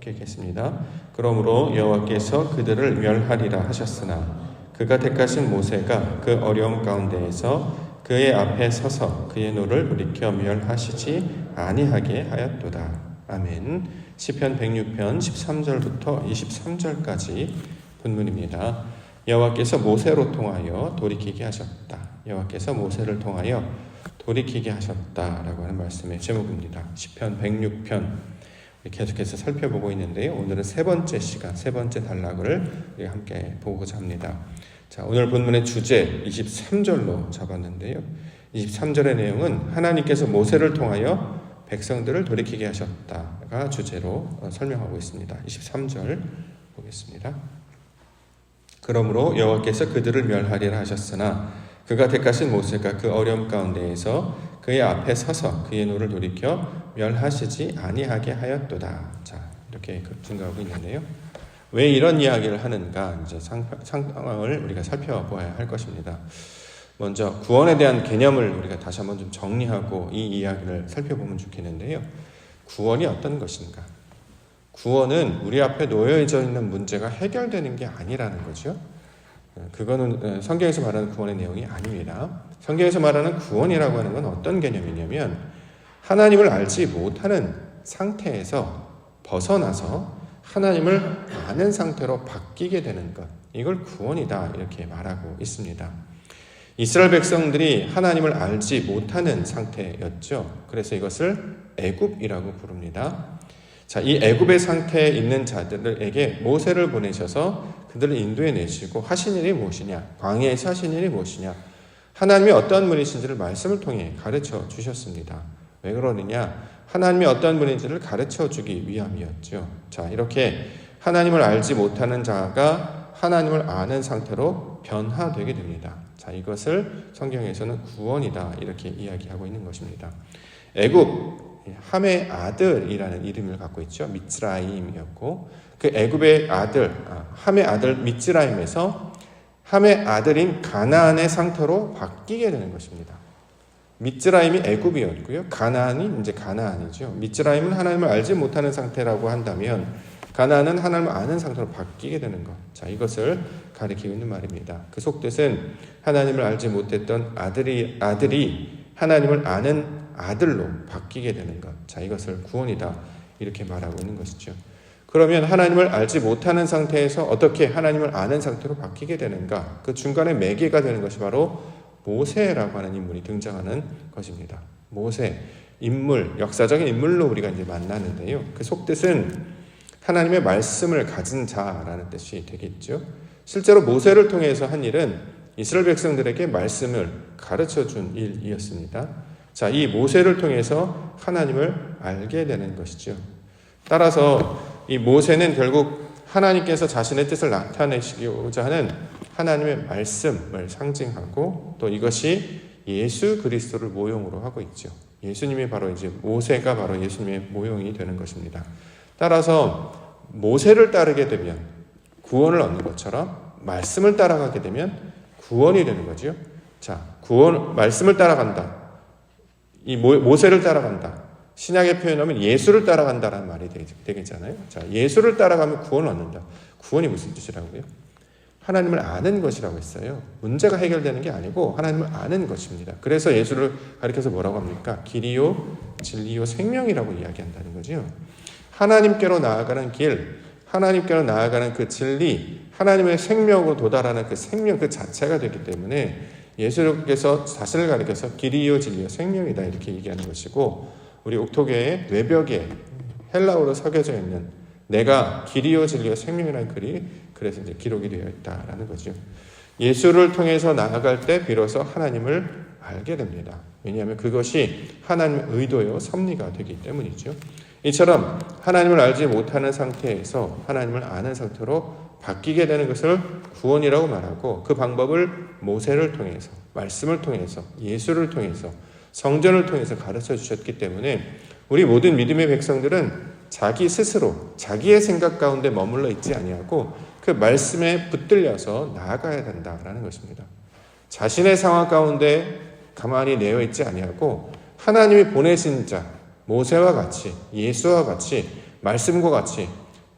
함께 읽겠습니다. 그러므로 여호와께서 그들을 멸하리라 하셨으나 그가 택하신 모세가 그 어려움 가운데에서 그의 앞에 서서 그의 노를 돌이켜 멸하시지 아니하게 하였도다. 아멘. 시편 106편 13절부터 23절까지 본문입니다. 여호와께서 모세로 통하여 돌이키게 하셨다. 여호와께서 모세를 통하여 돌이키게 하셨다라고 하는 말씀의 제목입니다. 시편 106편 계속해서 살펴보고 있는데요. 오늘은 세 번째 시간, 세 번째 단락을 우리 함께 보고자 합니다. 자, 오늘 본문의 주제 23절로 잡았는데요. 23절의 내용은 하나님께서 모세를 통하여 백성들을 돌이키게 하셨다가 주제로 설명하고 있습니다. 23절 보겠습니다. 그러므로 여호와께서 그들을 멸하리라 하셨으나 그가 택하신 모세가 그 어려움 가운데에서 그의 앞에 서서 그의 노를 돌이켜 멸하시지 아니하게 하였도다. 자, 이렇게 증가하고 있는데요. 왜 이런 이야기를 하는가? 이제 상황을 우리가 살펴보아야 할 것입니다. 먼저 구원에 대한 개념을 우리가 다시 한번 좀 정리하고 이 이야기를 살펴보면 좋겠는데요. 구원이 어떤 것인가? 구원은 우리 앞에 놓여져 있는 문제가 해결되는 게 아니라는 거죠. 그거는 성경에서 말하는 구원의 내용이 아닙니다. 성경에서 말하는 구원이라고 하는 건 어떤 개념이냐면 하나님을 알지 못하는 상태에서 벗어나서 하나님을 아는 상태로 바뀌게 되는 것, 이걸 구원이다 이렇게 말하고 있습니다. 이스라엘 백성들이 하나님을 알지 못하는 상태였죠. 그래서 이것을 애굽이라고 부릅니다. 자, 이 애굽의 상태에 있는 자들에게 모세를 보내셔서 그들을 인도해 내시고 하신 일이 무엇이냐, 광야에서 하신 일이 무엇이냐, 하나님이 어떠한 분이신지를 말씀을 통해 가르쳐 주셨습니다. 왜 그러느냐? 하나님이 어떠한 분인지를 가르쳐 주기 위함이었죠. 자, 이렇게 하나님을 알지 못하는 자가 하나님을 아는 상태로 변화되게 됩니다. 자, 이것을 성경에서는 구원이다 이렇게 이야기하고 있는 것입니다. 애굽, 함의 아들이라는 이름을 갖고 있죠. 미츠라임이었고 그 애굽의 아들, 함의 아들 미츠라임에서 함의 아들인 가나안의 상태로 바뀌게 되는 것입니다. 미츠라임이 애굽이었고요. 가나안이 이제 가나안이죠. 미츠라임은 하나님을 알지 못하는 상태라고 한다면 가나안은 하나님을 아는 상태로 바뀌게 되는 것. 자, 이것을 가리키고 있는 말입니다. 그 속뜻은 하나님을 알지 못했던 아들이 하나님을 아는 아들로 바뀌게 되는 것. 자, 이것을 구원이다 이렇게 말하고 있는 것이죠. 그러면 하나님을 알지 못하는 상태에서 어떻게 하나님을 아는 상태로 바뀌게 되는가? 그 중간에 매개가 되는 것이 바로 모세라고 하는 인물이 등장하는 것입니다. 모세, 인물, 역사적인 인물로 우리가 이제 만나는데요. 그 속뜻은 하나님의 말씀을 가진 자라는 뜻이 되겠죠. 실제로 모세를 통해서 한 일은 이스라엘 백성들에게 말씀을 가르쳐 준 일이었습니다. 자, 이 모세를 통해서 하나님을 알게 되는 것이죠. 따라서 이 모세는 결국 하나님께서 자신의 뜻을 나타내시고자 하는 하나님의 말씀을 상징하고 또 이것이 예수 그리스도를 모형으로 하고 있죠. 예수님이 바로 이제 모세가 바로 예수님의 모형이 되는 것입니다. 따라서 모세를 따르게 되면 구원을 얻는 것처럼 말씀을 따라가게 되면 구원이 되는 거죠. 자, 말씀을 따라간다. 이 모세를 따라간다. 신약의 표현하면 예수를 따라간다라는 말이 되겠잖아요. 자, 예수를 따라가면 구원을 얻는다. 구원이 무슨 뜻이라고요? 하나님을 아는 것이라고 했어요. 문제가 해결되는 게 아니고 하나님을 아는 것입니다. 그래서 예수를 가리켜서 뭐라고 합니까? 길이요, 진리요, 생명이라고 이야기한다는 거죠. 하나님께로 나아가는 길, 하나님께로 나아가는 그 진리, 하나님의 생명으로 도달하는 그 생명 그 자체가 되기 때문에 예수께서 자신을 가리켜서 길이요, 진리요, 생명이다 이렇게 얘기하는 것이고 우리 옥토교의 외벽에 헬라어로 새겨져 있는 내가 길이요, 진리요, 생명이라는 글이 그래서 이제 기록이 되어 있다라는 거죠. 예수를 통해서 나아갈 때 비로소 하나님을 알게 됩니다. 왜냐하면 그것이 하나님의 의도요, 섭리가 되기 때문이죠. 이처럼 하나님을 알지 못하는 상태에서 하나님을 아는 상태로 바뀌게 되는 것을 구원이라고 말하고 그 방법을 모세를 통해서, 말씀을 통해서, 예수를 통해서, 성전을 통해서 가르쳐 주셨기 때문에 우리 모든 믿음의 백성들은 자기 스스로 자기의 생각 가운데 머물러 있지 아니하고 그 말씀에 붙들려서 나아가야 된다라는 것입니다. 자신의 상황 가운데 가만히 내어 있지 아니하고 하나님이 보내신 자 모세와 같이 예수와 같이 말씀과 같이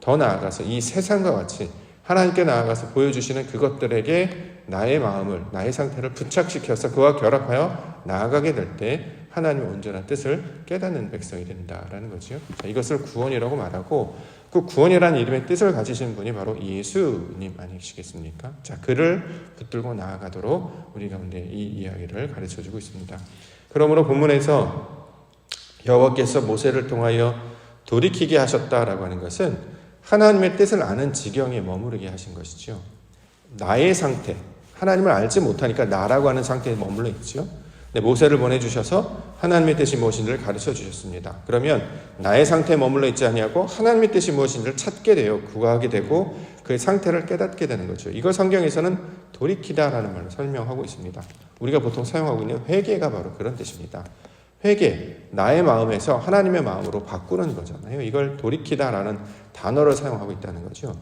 더 나아가서 이 세상과 같이 하나님께 나아가서 보여주시는 그것들에게 나의 마음을, 나의 상태를 부착시켜서 그와 결합하여 나아가게 될 때 하나님의 온전한 뜻을 깨닫는 백성이 된다라는 거죠. 자, 이것을 구원이라고 말하고, 그 구원이라는 이름의 뜻을 가지신 분이 바로 예수님 아니시겠습니까? 자, 그를 붙들고 나아가도록 우리 가운데 이 이야기를 가르쳐주고 있습니다. 그러므로 본문에서 여호와께서 모세를 통하여 돌이키게 하셨다라고 하는 것은 하나님의 뜻을 아는 지경에 머무르게 하신 것이죠. 나의 상태, 하나님을 알지 못하니까 나라고 하는 상태에 머물러 있죠. 모세를 보내주셔서 하나님의 뜻이 무엇인지를 가르쳐 주셨습니다. 그러면 나의 상태에 머물러 있지 아니하고 하나님의 뜻이 무엇인지를 찾게 되어 구하게 되고 그의 상태를 깨닫게 되는 거죠. 이걸 성경에서는 돌이키다라는 말로 설명하고 있습니다. 우리가 보통 사용하고 있는 회개가 바로 그런 뜻입니다. 회개, 나의 마음에서 하나님의 마음으로 바꾸는 거잖아요. 이걸 돌이키다라는 단어를 사용하고 있다는 거죠.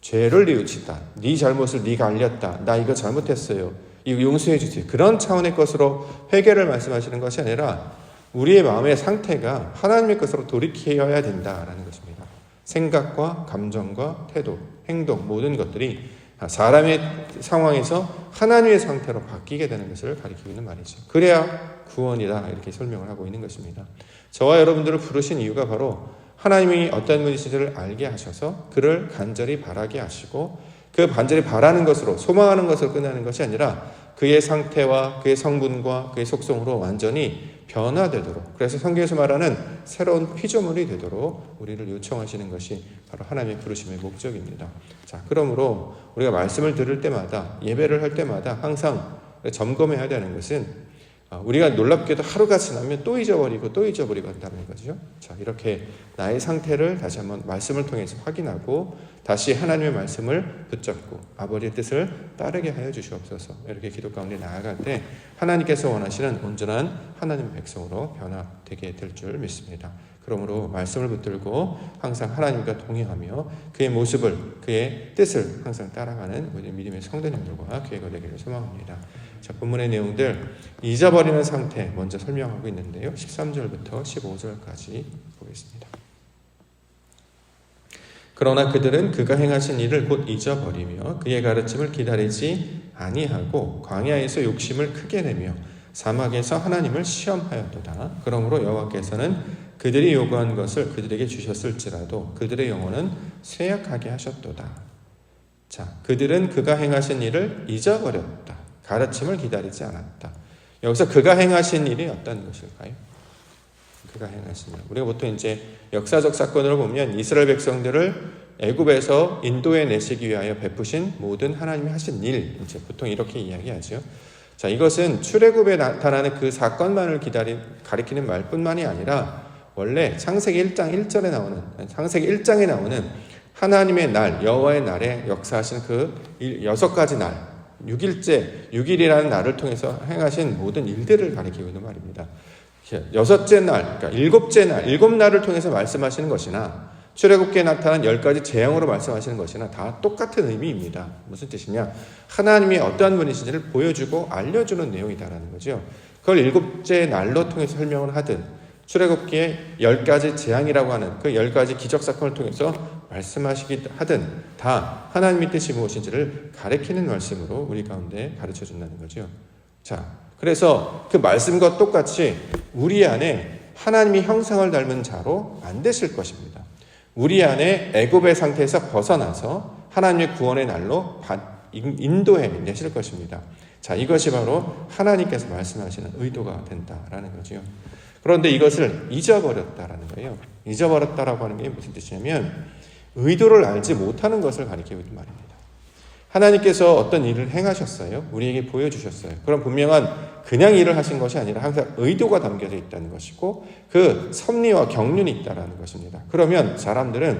죄를 뉘우치다, 네 잘못을 네가 알렸다, 나 이거 잘못했어요, 이거 용서해 주세요. 그런 차원의 것으로 회개를 말씀하시는 것이 아니라 우리의 마음의 상태가 하나님의 것으로 돌이켜야 된다라는 것입니다. 생각과 감정과 태도, 행동 모든 것들이 사람의 상황에서 하나님의 상태로 바뀌게 되는 것을 가리키고 있는 말이죠. 그래야 구원이다 이렇게 설명을 하고 있는 것입니다. 저와 여러분들을 부르신 이유가 바로 하나님이 어떤 분이신지를 알게 하셔서 그를 간절히 바라게 하시고 그 간절히 바라는 것으로 소망하는 것으로 끝나는 것이 아니라 그의 상태와 그의 성분과 그의 속성으로 완전히 변화되도록, 그래서 성경에서 말하는 새로운 피조물이 되도록 우리를 요청하시는 것이 바로 하나님의 부르심의 목적입니다. 자, 그러므로 우리가 말씀을 들을 때마다, 예배를 할 때마다 항상 점검해야 되는 것은 우리가 놀랍게도 하루가 지나면 또 잊어버리고 한다는 거죠. 자, 이렇게 나의 상태를 다시 한번 말씀을 통해서 확인하고 다시 하나님의 말씀을 붙잡고 아버지의 뜻을 따르게 하여 주시옵소서. 이렇게 기도 가운데 나아갈 때 하나님께서 원하시는 온전한 하나님의 백성으로 변화되게 될 줄 믿습니다. 그러므로 말씀을 붙들고 항상 하나님과 동행하며 그의 모습을, 그의 뜻을 항상 따라가는 우리 믿음의 성도님들과 교회가 되기를 소망합니다. 자, 본문의 내용들 잊어버리는 상태 먼저 설명하고 있는데요. 13절부터 15절까지 보겠습니다. 그러나 그들은 그가 행하신 일을 곧 잊어버리며 그의 가르침을 기다리지 아니하고 광야에서 욕심을 크게 내며 사막에서 하나님을 시험하였도다. 그러므로 여호와께서는 그들이 요구한 것을 그들에게 주셨을지라도 그들의 영혼은 쇠약하게 하셨도다. 자, 그들은 그가 행하신 일을 잊어버렸다. 가르침을 기다리지 않았다. 여기서 그가 행하신 일이 어떤 것일까요? 그가 행하신 일. 우리가 보통 이제 역사적 사건으로 보면 이스라엘 백성들을 애굽에서 인도에 내시기 위하여 베푸신 모든 하나님이 하신 일, 이제 보통 이렇게 이야기하죠. 자, 이것은 출애굽에 나타나는 그 사건만을 가리키는 말뿐만이 아니라 원래 창세기 1장 1절에 나오는, 창세기 1장에 나오는 하나님의 날, 여호와의 날에 역사하신 그 6가지 날, 6일째, 6일이라는 날을 통해서 행하신 모든 일들을 가리키고 있는 말입니다. 6째 날, 그러니까 7째 날, 7날을 통해서 말씀하시는 것이나 출애굽기에 나타난 10가지 재앙으로 말씀하시는 것이나 다 똑같은 의미입니다. 무슨 뜻이냐? 하나님이 어떠한 분이신지를 보여주고 알려주는 내용이다라는 거죠. 그걸 7째 날로 통해서 설명을 하든 출애굽기에 10가지 재앙이라고 하는 그 10가지 기적사건을 통해서 말씀하시기 하든 다 하나님의 뜻이 무엇인지를 가리키는 말씀으로 우리 가운데 가르쳐준다는 거죠. 자, 그래서 그 말씀과 똑같이 우리 안에 하나님이 형상을 닮은 자로 만드실 것입니다. 우리 안에 애굽의 상태에서 벗어나서 하나님의 구원의 날로 인도해 내실 것입니다. 자, 이것이 바로 하나님께서 말씀하시는 의도가 된다라는 거죠. 그런데 이것을 잊어버렸다라는 거예요. 잊어버렸다라고 하는 게 무슨 뜻이냐면 의도를 알지 못하는 것을 가리키고 있는 말입니다. 하나님께서 어떤 일을 행하셨어요. 우리에게 보여주셨어요. 그럼 분명한 그냥 일을 하신 것이 아니라 항상 의도가 담겨져 있다는 것이고 그 섭리와 경륜이 있다는 것입니다. 그러면 사람들은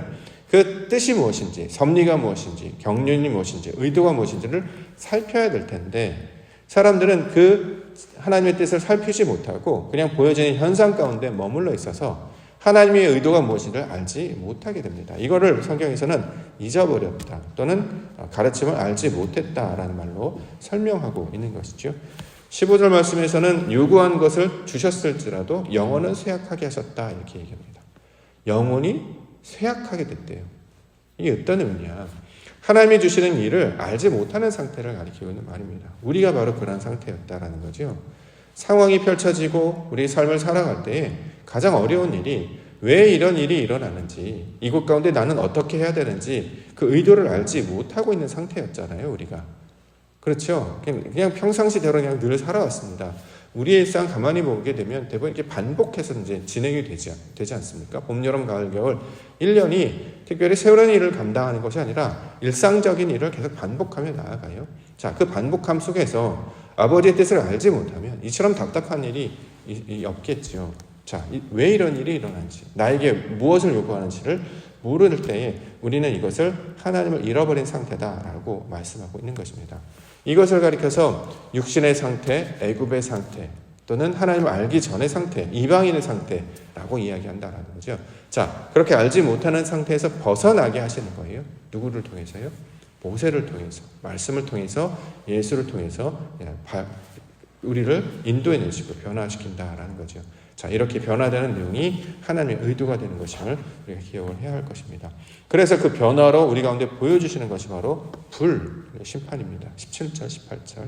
그 뜻이 무엇인지, 섭리가 무엇인지, 경륜이 무엇인지, 의도가 무엇인지를 살펴야 될 텐데 사람들은 그 하나님의 뜻을 살피지 못하고 그냥 보여지는 현상 가운데 머물러 있어서 하나님의 의도가 무엇인지를 알지 못하게 됩니다. 이거를 성경에서는 잊어버렸다 또는 가르침을 알지 못했다라는 말로 설명하고 있는 것이죠. 15절 말씀에서는 요구한 것을 주셨을지라도 영혼은 쇠약하게 하셨다 이렇게 얘기합니다. 영혼이 쇠약하게 됐대요. 이게 어떤 의미냐? 하나님이 주시는 일을 알지 못하는 상태를 가리키고 있는 말입니다. 우리가 바로 그런 상태였다라는 거죠. 상황이 펼쳐지고 우리 삶을 살아갈 때에 가장 어려운 일이 왜 이런 일이 일어나는지, 이곳 가운데 나는 어떻게 해야 되는지 그 의도를 알지 못하고 있는 상태였잖아요, 우리가. 그렇죠? 그냥 평상시대로 그냥 늘 살아왔습니다. 우리의 일상 가만히 보게 되면 대부분 이렇게 반복해서 이제 진행이 되지 않습니까? 봄, 여름, 가을, 겨울 1년이 특별히 새로운 일을 감당하는 것이 아니라 일상적인 일을 계속 반복하며 나아가요. 자, 그 반복함 속에서 아버지의 뜻을 알지 못하면 이처럼 답답한 일이 없겠죠. 자, 왜 이런 일이 일어난지, 나에게 무엇을 요구하는지를 모를 때에 우리는 이것을 하나님을 잃어버린 상태다라고 말씀하고 있는 것입니다. 이것을 가리켜서 육신의 상태, 애굽의 상태, 또는 하나님을 알기 전의 상태, 이방인의 상태라고 이야기한다라는 거죠. 자, 그렇게 알지 못하는 상태에서 벗어나게 하시는 거예요. 누구를 통해서요? 모세를 통해서, 말씀을 통해서, 예수를 통해서 우리를 인도해 내시고 변화시킨다라는 거죠. 자, 이렇게 변화되는 내용이 하나님의 의도가 되는 것임을 우리가 기억을 해야 할 것입니다. 그래서 그 변화로 우리 가운데 보여주시는 것이 바로 불, 심판입니다. 17절, 18절.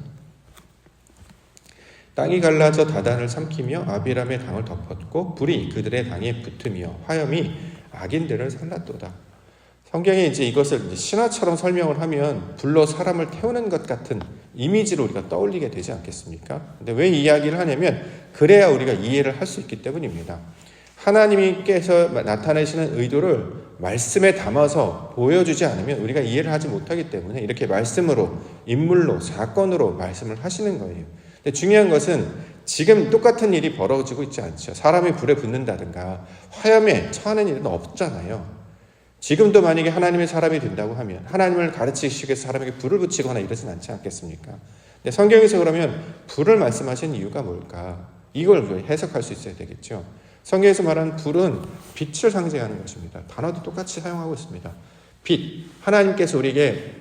땅이 갈라져 다단을 삼키며 아비람의 당을 덮었고 불이 그들의 당에 붙으며 화염이 악인들을 살랐도다. 성경에 이제 이것을 신화처럼 설명을 하면 불로 사람을 태우는 것 같은 이미지로 우리가 떠올리게 되지 않겠습니까? 근데 왜 이야기를 하냐면 그래야 우리가 이해를 할 수 있기 때문입니다. 하나님께서 나타내시는 의도를 말씀에 담아서 보여주지 않으면 우리가 이해를 하지 못하기 때문에 이렇게 말씀으로, 인물로, 사건으로 말씀을 하시는 거예요. 근데 중요한 것은 지금 똑같은 일이 벌어지고 있지 않죠. 사람이 불에 붙는다든가 화염에 처하는 일은 없잖아요. 지금도 만약에 하나님의 사람이 된다고 하면 하나님을 가르치시기 위해서 사람에게 불을 붙이거나 이러진 않지 않겠습니까? 근데 성경에서 그러면 불을 말씀하신 이유가 뭘까? 이걸 해석할 수 있어야 되겠죠. 성경에서 말하는 불은 빛을 상징하는 것입니다. 단어도 똑같이 사용하고 있습니다. 빛, 하나님께서 우리에게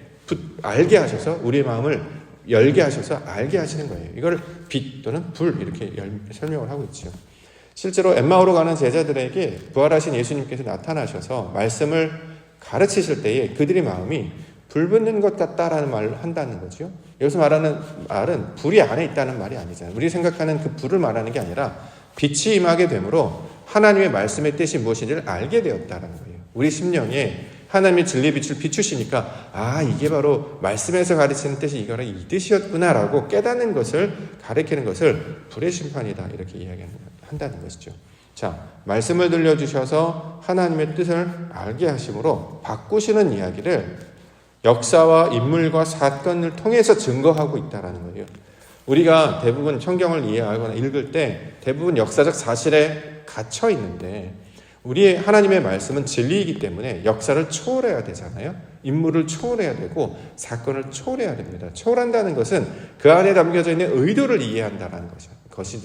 알게 하셔서 우리의 마음을 열게 하셔서 알게 하시는 거예요. 이걸 빛 또는 불 이렇게 설명을 하고 있죠. 실제로 엠마오로 가는 제자들에게 부활하신 예수님께서 나타나셔서 말씀을 가르치실 때에 그들의 마음이 불붙는 것 같다라는 말을 한다는 거죠. 여기서 말하는 말은 불이 안에 있다는 말이 아니잖아요. 우리 생각하는 그 불을 말하는 게 아니라 빛이 임하게 되므로 하나님의 말씀의 뜻이 무엇인지를 알게 되었다는 거예요. 우리 심령에 하나님의 진리의 빛을 비추시니까 이게 바로 말씀에서 가르치는 뜻이 이거라 이 뜻이었구나라고 깨닫는 것을 가리키는 것을 불의 심판이다 이렇게 이야기한다는 것이죠. 자, 말씀을 들려주셔서 하나님의 뜻을 알게 하심으로 바꾸시는 이야기를 역사와 인물과 사건을 통해서 증거하고 있다는 거예요. 우리가 대부분 성경을 이해하거나 읽을 때 대부분 역사적 사실에 갇혀 있는데 우리의 하나님의 말씀은 진리이기 때문에 역사를 초월해야 되잖아요. 인물을 초월해야 되고 사건을 초월해야 됩니다. 초월한다는 것은 그 안에 담겨져 있는 의도를 이해한다는 것이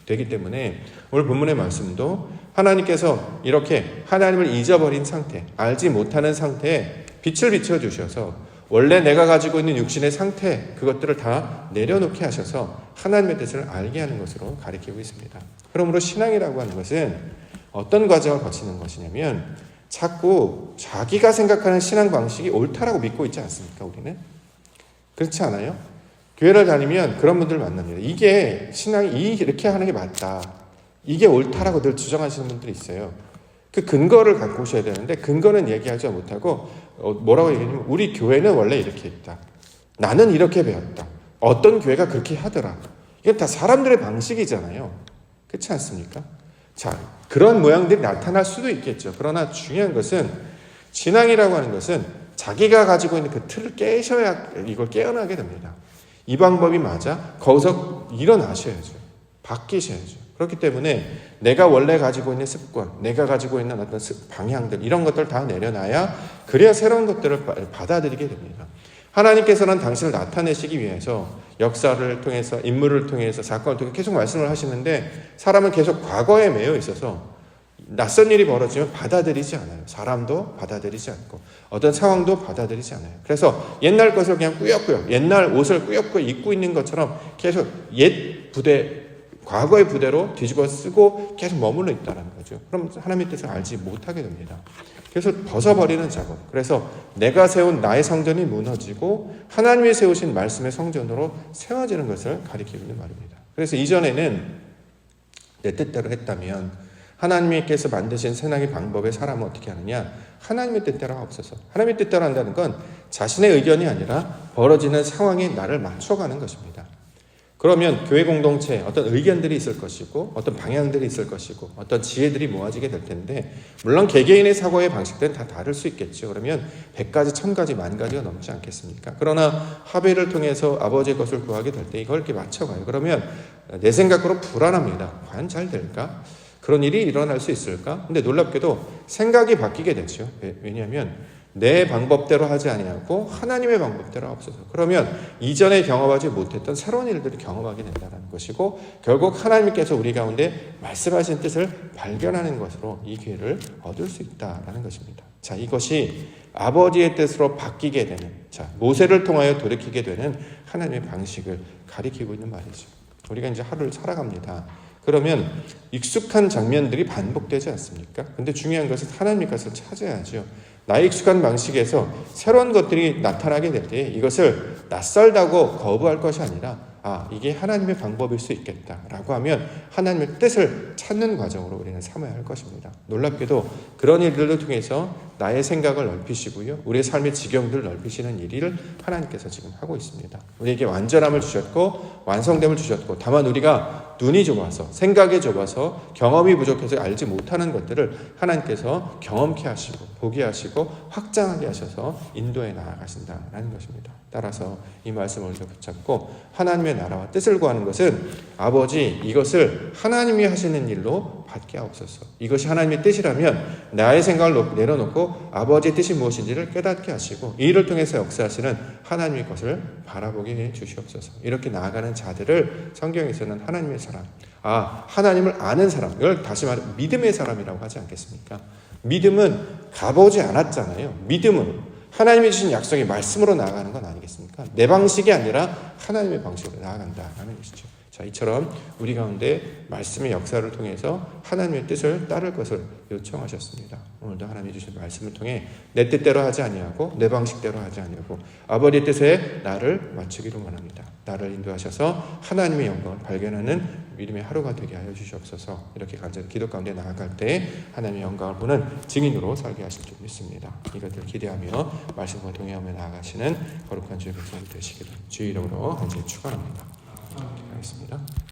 되기 때문에 오늘 본문의 말씀도 하나님께서 이렇게 하나님을 잊어버린 상태, 알지 못하는 상태에 빛을 비춰주셔서 원래 내가 가지고 있는 육신의 상태 그것들을 다 내려놓게 하셔서 하나님의 뜻을 알게 하는 것으로 가리키고 있습니다. 그러므로 신앙이라고 하는 것은 어떤 과정을 거치는 것이냐면 자꾸 자기가 생각하는 신앙 방식이 옳다라고 믿고 있지 않습니까? 우리는 그렇지 않아요? 교회를 다니면 그런 분들 만납니다. 이게 신앙이 이렇게 하는 게 맞다, 이게 옳다라고 늘 주장하시는 분들이 있어요. 그 근거를 갖고 오셔야 되는데 근거는 얘기하지 못하고 뭐라고 얘기하냐면 우리 교회는 원래 이렇게 있다, 나는 이렇게 배웠다, 어떤 교회가 그렇게 하더라. 이건 다 사람들의 방식이잖아요. 그렇지 않습니까? 자, 그런 모양들이 나타날 수도 있겠죠. 그러나 중요한 것은 신앙이라고 하는 것은 자기가 가지고 있는 그 틀을 깨셔야 이걸 깨어나게 됩니다. 이 방법이 맞아? 거기서 일어나셔야죠. 바뀌셔야죠. 그렇기 때문에 내가 원래 가지고 있는 습관, 내가 가지고 있는 어떤 방향들 이런 것들 다 내려놔야 그래야 새로운 것들을 받아들이게 됩니다. 하나님께서는 당신을 나타내시기 위해서 역사를 통해서 인물을 통해서 사건을 통해 계속 말씀을 하시는데 사람은 계속 과거에 매여 있어서 낯선 일이 벌어지면 받아들이지 않아요. 사람도 받아들이지 않고 어떤 상황도 받아들이지 않아요. 그래서 옛날 것을 그냥 꾸역꾸역 옛날 옷을 꾸역꾸역 입고 있는 것처럼 계속 옛 부대 과거의 부대로 뒤집어 쓰고 계속 머물러 있다는 거죠. 그럼 하나님의 뜻을 알지 못하게 됩니다. 그래서 벗어버리는 작업. 그래서 내가 세운 나의 성전이 무너지고 하나님이 세우신 말씀의 성전으로 세워지는 것을 가리키고 있는 말입니다. 그래서 이전에는 내 뜻대로 했다면 하나님께서 만드신 세상의 방법에 사람은 어떻게 하느냐? 하나님의 뜻대로 없어서. 하나님의 뜻대로 한다는 건 자신의 의견이 아니라 벌어지는 상황에 나를 맞춰가는 것입니다. 그러면 교회 공동체에 어떤 의견들이 있을 것이고 어떤 방향들이 있을 것이고 어떤 지혜들이 모아지게 될 텐데 물론 개개인의 사고의 방식들은 다 다를 수 있겠죠. 그러면 100가지, 1000가지, 10,000가지가 넘지 않겠습니까? 그러나 합의를 통해서 아버지의 것을 구하게 될 때 이걸 이렇게 맞춰가요. 그러면 내 생각으로 불안합니다. 과연 잘 될까? 그런 일이 일어날 수 있을까? 근데 놀랍게도 생각이 바뀌게 되죠. 왜냐하면 내 방법대로 하지 아니하고 하나님의 방법대로 없어서 그러면 이전에 경험하지 못했던 새로운 일들을 경험하게 된다는 것이고 결국 하나님께서 우리 가운데 말씀하신 뜻을 발견하는 것으로 이 기회를 얻을 수 있다는 것입니다. 자, 이것이 아버지의 뜻으로 바뀌게 되는 모세를 통하여 돌이키게 되는 하나님의 방식을 가리키고 있는 말이죠. 우리가 이제 하루를 살아갑니다. 그러면 익숙한 장면들이 반복되지 않습니까? 근데 중요한 것은 하나님의 것을 찾아야죠. 나의 익숙한 방식에서 새로운 것들이 나타나게 될 때 이것을 낯설다고 거부할 것이 아니라 이게 하나님의 방법일 수 있겠다라고 하면 하나님의 뜻을 찾는 과정으로 우리는 삼아야 할 것입니다. 놀랍게도 그런 일들을 통해서 나의 생각을 넓히시고요. 우리의 삶의 지경들을 넓히시는 일을 하나님께서 지금 하고 있습니다. 우리에게 완전함을 주셨고 완성됨을 주셨고 다만 우리가 눈이 좁아서 생각이 좁아서 경험이 부족해서 알지 못하는 것들을 하나님께서 경험케 하시고 보게 하시고 확장하게 하셔서 인도해 나아가신다는 것입니다. 따라서 이 말씀을 우리가 붙잡고 하나님의 나라와 뜻을 구하는 것은 아버지 이것을 하나님이 하시는 일로 받게 하옵소서. 이것이 하나님의 뜻이라면 나의 생각을 내려놓고 아버지의 뜻이 무엇인지를 깨닫게 하시고 이 일을 통해서 역사하시는 하나님의 것을 바라보게 해 주시옵소서. 이렇게 나아가는 자들을 성경에서는 하나님의 사람, 하나님을 아는 사람, 이걸 다시 말해 믿음의 사람이라고 하지 않겠습니까? 믿음은 가보지 않았잖아요. 믿음은 하나님이 주신 약속의 말씀으로 나아가는 건 아니겠습니까? 내 방식이 아니라 하나님의 방식으로 나아간다는 것이죠. 자, 이처럼 우리 가운데 말씀의 역사를 통해서 하나님의 뜻을 따를 것을 요청하셨습니다. 오늘도 하나님이 주신 말씀을 통해 내 뜻대로 하지 아니하고 내 방식대로 하지 아니하고 아버지의 뜻에 나를 맞추기를 원합니다. 나를 인도하셔서 하나님의 영광을 발견하는 믿음의 하루가 되게 하여 주시옵소서. 이렇게 간절히 기도 가운데 나아갈 때 하나님의 영광을 보는 증인으로 살게 하실 줄 믿습니다. 이것들을 기대하며 말씀과 동행하며 나아가시는 거룩한 주의 백성이 되시기를 주의 이름으로 간절히 축원합니다. 기도하겠습니다.